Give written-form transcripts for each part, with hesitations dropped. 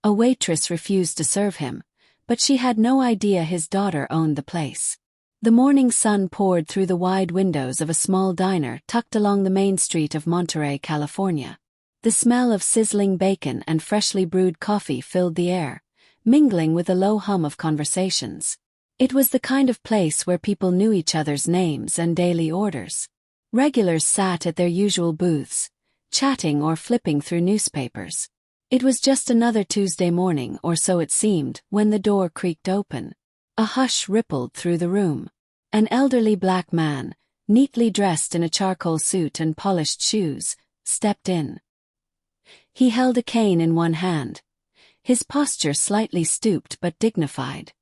A waitress refused to serve him, but she had no idea his daughter owned the place. The morning sun poured through the wide windows of a small diner tucked along the main street of Monterey, California. The smell of sizzling bacon and freshly brewed coffee filled the air, mingling with a low hum of conversations. It was the kind of place where people knew each other's names and daily orders. Regulars sat at their usual booths, chatting or flipping through newspapers. It was just another Tuesday morning, or so it seemed, when the door creaked open. A hush rippled through the room. An elderly black man, neatly dressed in a charcoal suit and polished shoes, stepped in. He held a cane in one hand, his posture slightly stooped but dignified.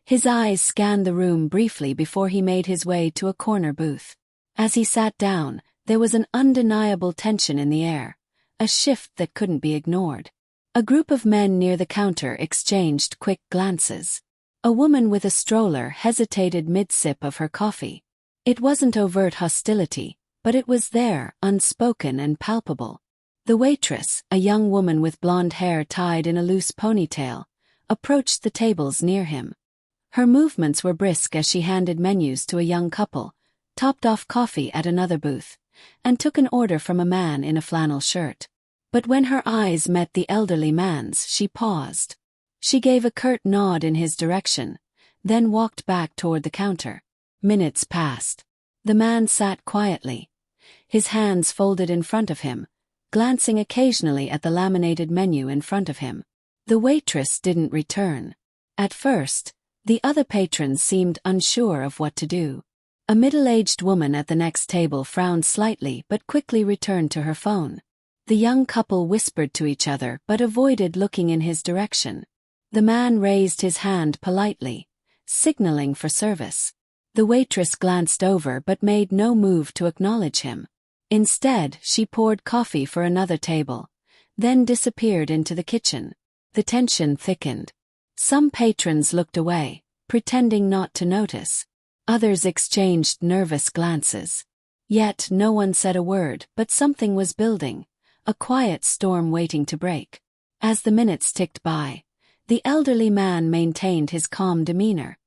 His eyes scanned the room briefly before he made his way to a corner booth. As he sat down, there was an undeniable tension in the air, a shift that couldn't be ignored. A group of men near the counter exchanged quick glances. A woman with a stroller hesitated mid-sip of her coffee. It wasn't overt hostility, but it was there, unspoken and palpable. The waitress, a young woman with blonde hair tied in a loose ponytail, approached the tables near him. Her movements were brisk as she handed menus to a young couple, topped off coffee at another booth, and took an order from a man in a flannel shirt. But when her eyes met the elderly man's, she paused. She gave a curt nod in his direction, then walked back toward the counter. Minutes passed. The man sat quietly, his hands folded in front of him, glancing occasionally at the laminated menu in front of him. The waitress didn't return. At first, the other patrons seemed unsure of what to do. A middle-aged woman at the next table frowned slightly but quickly returned to her phone. The young couple whispered to each other but avoided looking in his direction. The man raised his hand politely, signaling for service. The waitress glanced over but made no move to acknowledge him. Instead, she poured coffee for another table, then disappeared into the kitchen. The tension thickened. Some patrons looked away, pretending not to notice. Others exchanged nervous glances. Yet no one said a word, but something was building, a quiet storm waiting to break. As the minutes ticked by, the elderly man maintained his calm demeanor.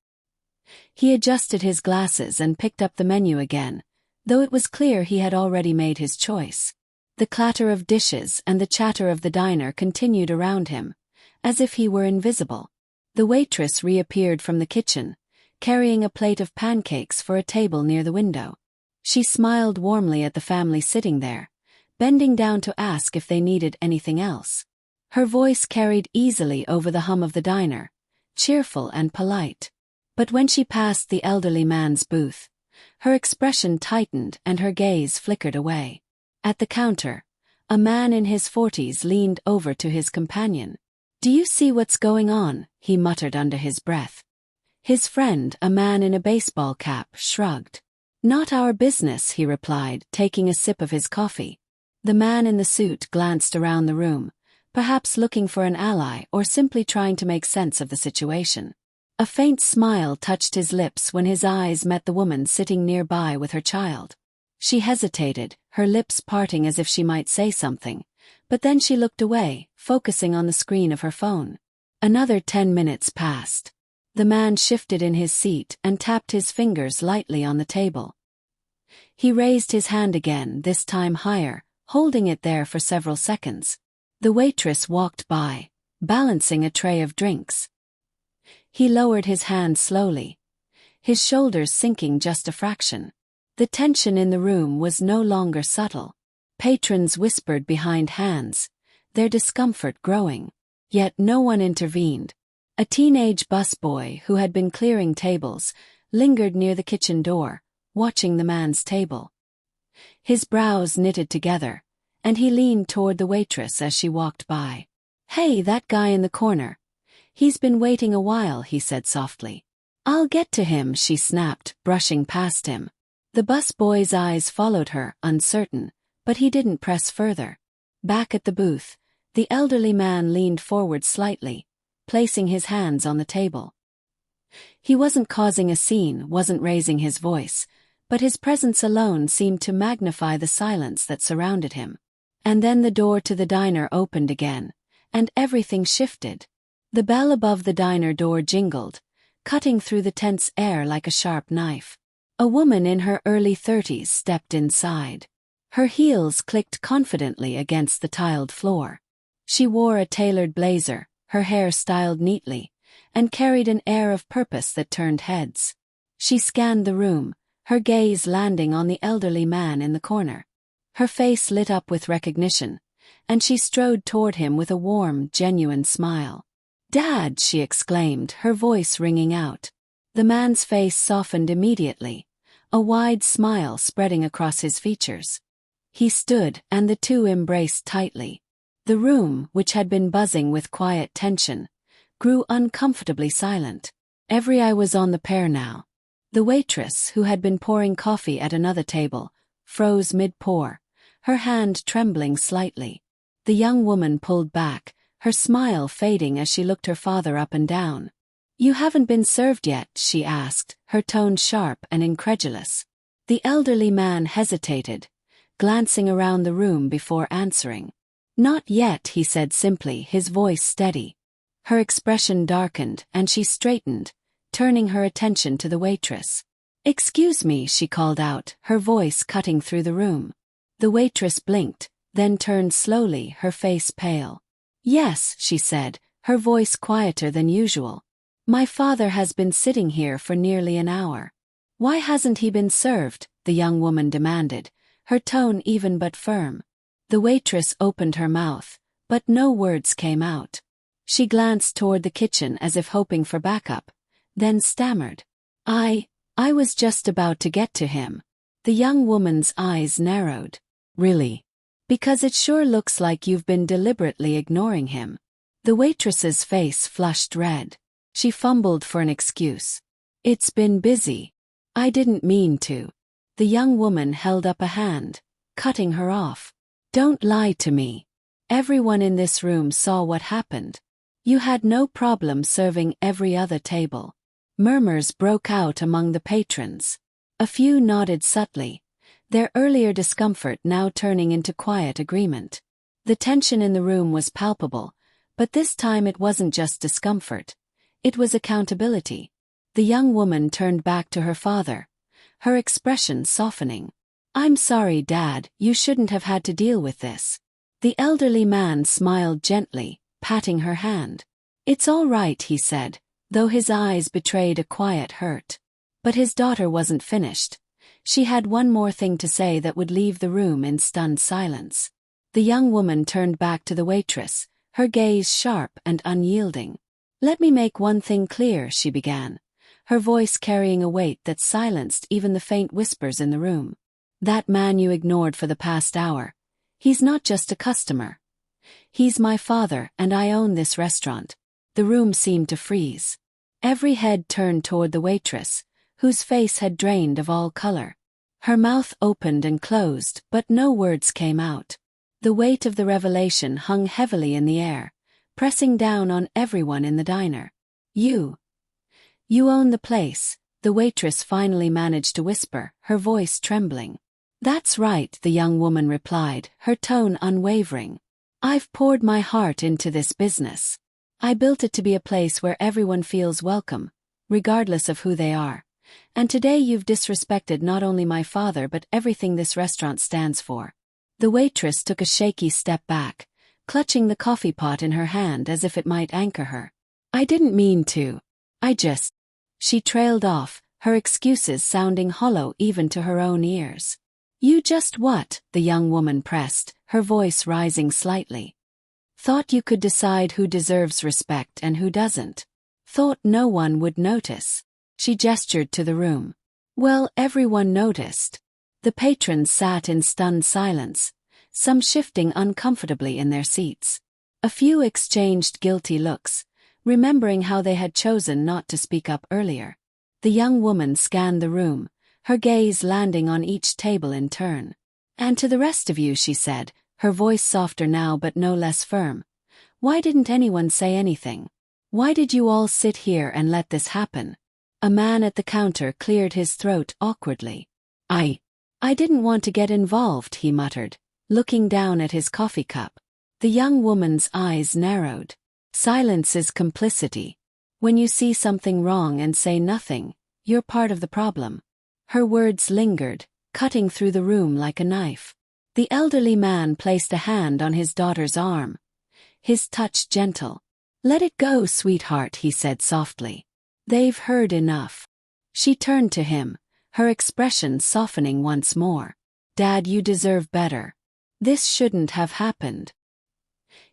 He adjusted his glasses and picked up the menu again, though it was clear he had already made his choice. The clatter of dishes and the chatter of the diner continued around him, as if he were invisible. The waitress reappeared from the kitchen, carrying a plate of pancakes for a table near the window. She smiled warmly at the family sitting there, bending down to ask if they needed anything else. Her voice carried easily over the hum of the diner, cheerful and polite. But when she passed the elderly man's booth, her expression tightened and her gaze flickered away. At the counter, a man in his 40s leaned over to his companion. "Do you see what's going on?" he muttered under his breath. His friend, a man in a baseball cap, shrugged. "Not our business," he replied, taking a sip of his coffee. The man in the suit glanced around the room, perhaps looking for an ally or simply trying to make sense of the situation. A faint smile touched his lips when his eyes met the woman sitting nearby with her child. She hesitated, her lips parting as if she might say something, but then she looked away, focusing on the screen of her phone. Another 10 minutes passed. The man shifted in his seat and tapped his fingers lightly on the table. He raised his hand again, this time higher, holding it there for several seconds. The waitress walked by, balancing a tray of drinks. He lowered his hand slowly, his shoulders sinking just a fraction. The tension in the room was no longer subtle. Patrons whispered behind hands, their discomfort growing. Yet no one intervened. A teenage busboy who had been clearing tables lingered near the kitchen door, watching the man's table. His brows knitted together, and he leaned toward the waitress as she walked by. "Hey, that guy in the corner. He's been waiting a while," he said softly. "I'll get to him," she snapped, brushing past him. The busboy's eyes followed her, uncertain, but he didn't press further. Back at the booth, the elderly man leaned forward slightly, placing his hands on the table. He wasn't causing a scene, wasn't raising his voice, but his presence alone seemed to magnify the silence that surrounded him. And then the door to the diner opened again, and everything shifted. The bell above the diner door jingled, cutting through the tense air like a sharp knife. A woman in her early 30s stepped inside. Her heels clicked confidently against the tiled floor. She wore a tailored blazer, her hair styled neatly, and carried an air of purpose that turned heads. She scanned the room, her gaze landing on the elderly man in the corner. Her face lit up with recognition, and she strode toward him with a warm, genuine smile. "Dad!" she exclaimed, her voice ringing out. The man's face softened immediately, a wide smile spreading across his features. He stood, and the two embraced tightly. The room, which had been buzzing with quiet tension, grew uncomfortably silent. Every eye was on the pair now. The waitress, who had been pouring coffee at another table, froze mid-pour, her hand trembling slightly. The young woman pulled back, her smile fading as she looked her father up and down. "You haven't been served yet?" she asked, her tone sharp and incredulous. The elderly man hesitated, glancing around the room before answering. "Not yet," he said simply, his voice steady. Her expression darkened, and she straightened, turning her attention to the waitress. "Excuse me," she called out, her voice cutting through the room. The waitress blinked, then turned slowly, her face pale. "Yes," she said, her voice quieter than usual. "My father has been sitting here for nearly an hour." "Why hasn't he been served?" the young woman demanded, her tone even but firm. The waitress opened her mouth, but no words came out. She glanced toward the kitchen as if hoping for backup, then stammered. I was just about to get to him." The young woman's eyes narrowed. "Really? Because it sure looks like you've been deliberately ignoring him." The waitress's face flushed red. She fumbled for an excuse. "It's been busy. I didn't mean to." The young woman held up a hand, cutting her off. "Don't lie to me. Everyone in this room saw what happened. You had no problem serving every other table." Murmurs broke out among the patrons. A few nodded subtly, their earlier discomfort now turning into quiet agreement. The tension in the room was palpable, but this time it wasn't just discomfort. It was accountability. The young woman turned back to her father, her expression softening. "I'm sorry, Dad, you shouldn't have had to deal with this." The elderly man smiled gently, patting her hand. "It's all right," he said, though his eyes betrayed a quiet hurt. But his daughter wasn't finished. She had one more thing to say that would leave the room in stunned silence. The young woman turned back to the waitress, her gaze sharp and unyielding. "Let me make one thing clear," she began, her voice carrying a weight that silenced even the faint whispers in the room. "That man you ignored for the past hour, he's not just a customer. He's my father, and I own this restaurant." The room seemed to freeze. Every head turned toward the waitress, whose face had drained of all color. Her mouth opened and closed, but no words came out. The weight of the revelation hung heavily in the air, pressing down on everyone in the diner. You own the place," the waitress finally managed to whisper, her voice trembling. "That's right," the young woman replied, her tone unwavering. "I've poured my heart into this business. I built it to be a place where everyone feels welcome, regardless of who they are. And today you've disrespected not only my father but everything this restaurant stands for." The waitress took a shaky step back, clutching the coffee pot in her hand as if it might anchor her. "I didn't mean to. She trailed off, her excuses sounding hollow even to her own ears. "You just what?" the young woman pressed, her voice rising slightly. "Thought you could decide who deserves respect and who doesn't. Thought no one would notice." She gestured to the room. Well, everyone noticed. The patrons sat in stunned silence, some shifting uncomfortably in their seats. A few exchanged guilty looks, remembering how they had chosen not to speak up earlier. The young woman scanned the room, her gaze landing on each table in turn. "And to the rest of you," she said, her voice softer now but no less firm. "Why didn't anyone say anything? Why did you all sit here and let this happen?" A man at the counter cleared his throat awkwardly. I didn't want to get involved," he muttered, looking down at his coffee cup. The young woman's eyes narrowed. Silence is complicity. When you see something wrong and say nothing, you're part of the problem. Her words lingered, cutting through the room like a knife. The elderly man placed a hand on his daughter's arm. His touch gentle. "Let it go, sweetheart," he said softly. "They've heard enough." She turned to him, her expression softening once more. "Dad, you deserve better. This shouldn't have happened."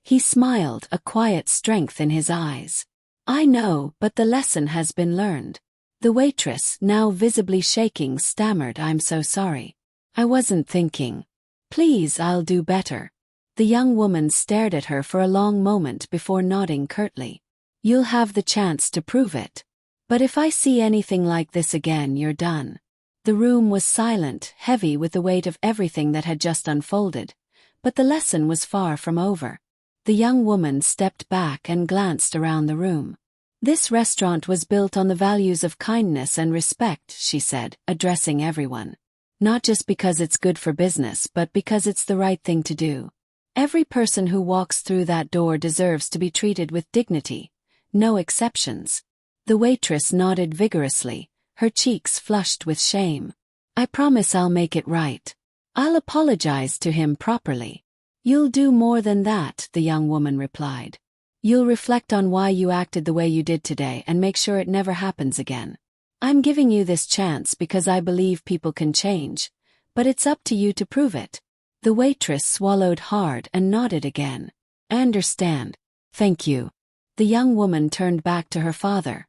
He smiled, a quiet strength in his eyes. "I know, but the lesson has been learned." The waitress, now visibly shaking, stammered, "I'm so sorry. I wasn't thinking. Please, I'll do better." The young woman stared at her for a long moment before nodding curtly. "You'll have the chance to prove it. But if I see anything like this again, you're done." The room was silent, heavy with the weight of everything that had just unfolded. But the lesson was far from over. The young woman stepped back and glanced around the room. "This restaurant was built on the values of kindness and respect," she said, addressing everyone. "Not just because it's good for business, but because it's the right thing to do. Every person who walks through that door deserves to be treated with dignity. No exceptions." The waitress nodded vigorously, her cheeks flushed with shame. "I promise I'll make it right. I'll apologize to him properly." "You'll do more than that," the young woman replied. "You'll reflect on why you acted the way you did today and make sure it never happens again. I'm giving you this chance because I believe people can change, but it's up to you to prove it." The waitress swallowed hard and nodded again. "I understand. Thank you." The young woman turned back to her father,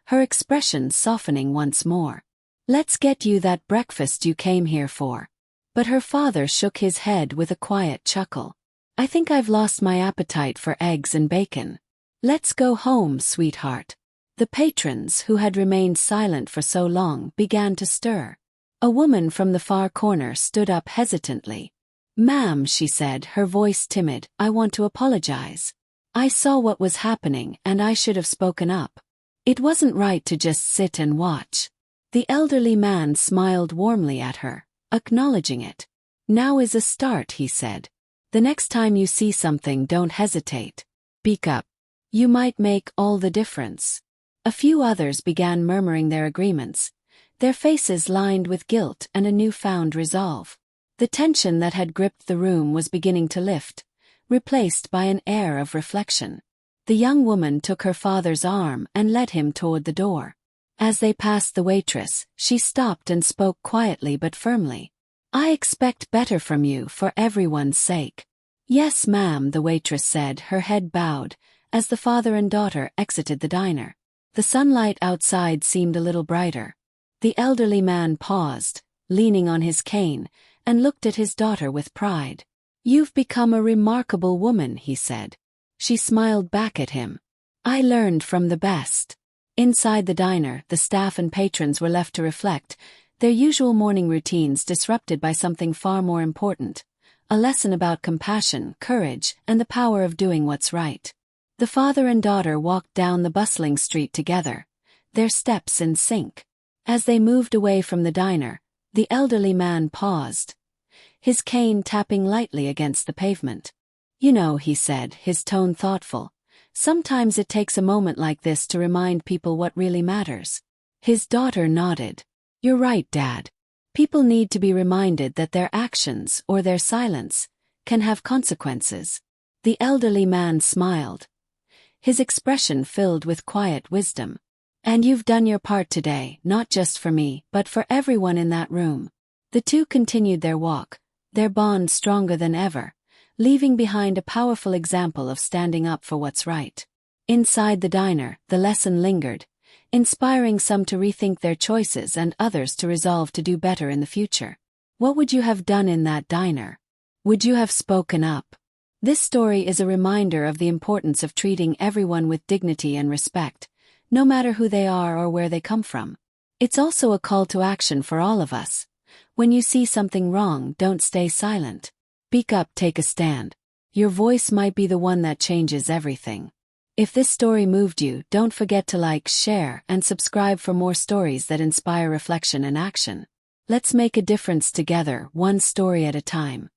her expression softening once more. "Let's get you that breakfast you came here for." But her father shook his head with a quiet chuckle. "I think I've lost my appetite for eggs and bacon. Let's go home, sweetheart." The patrons, who had remained silent for so long, began to stir. A woman from the far corner stood up hesitantly. "Ma'am," she said, her voice timid, "I want to apologize. I saw what was happening and I should have spoken up. It wasn't right to just sit and watch." The elderly man smiled warmly at her, acknowledging it. "Now is a start," he said. "The next time you see something, don't hesitate. Speak up. You might make all the difference." A few others began murmuring their agreements, their faces lined with guilt and a newfound resolve. The tension that had gripped the room was beginning to lift, replaced by an air of reflection. The young woman took her father's arm and led him toward the door. As they passed the waitress, she stopped and spoke quietly but firmly. "I expect better from you for everyone's sake." "Yes, ma'am," the waitress said, her head bowed, as the father and daughter exited the diner. The sunlight outside seemed a little brighter. The elderly man paused, leaning on his cane, and looked at his daughter with pride. "You've become a remarkable woman," he said. She smiled back at him. "I learned from the best." Inside the diner, the staff and patrons were left to reflect, their usual morning routines disrupted by something far more important, a lesson about compassion, courage, and the power of doing what's right. The father and daughter walked down the bustling street together, their steps in sync. As they moved away from the diner, the elderly man paused, his cane tapping lightly against the pavement. "You know," he said, his tone thoughtful, "sometimes it takes a moment like this to remind people what really matters." His daughter nodded. "You're right, Dad. People need to be reminded that their actions, or their silence, can have consequences." The elderly man smiled, his expression filled with quiet wisdom. "And you've done your part today, not just for me, but for everyone in that room." The two continued their walk, their bond stronger than ever, leaving behind a powerful example of standing up for what's right. Inside the diner, the lesson lingered, inspiring some to rethink their choices and others to resolve to do better in the future. What would you have done in that diner? Would you have spoken up? This story is a reminder of the importance of treating everyone with dignity and respect, no matter who they are or where they come from. It's also a call to action for all of us. When you see something wrong, don't stay silent. Speak up, take a stand. Your voice might be the one that changes everything. If this story moved you, don't forget to like, share, and subscribe for more stories that inspire reflection and action. Let's make a difference together, one story at a time.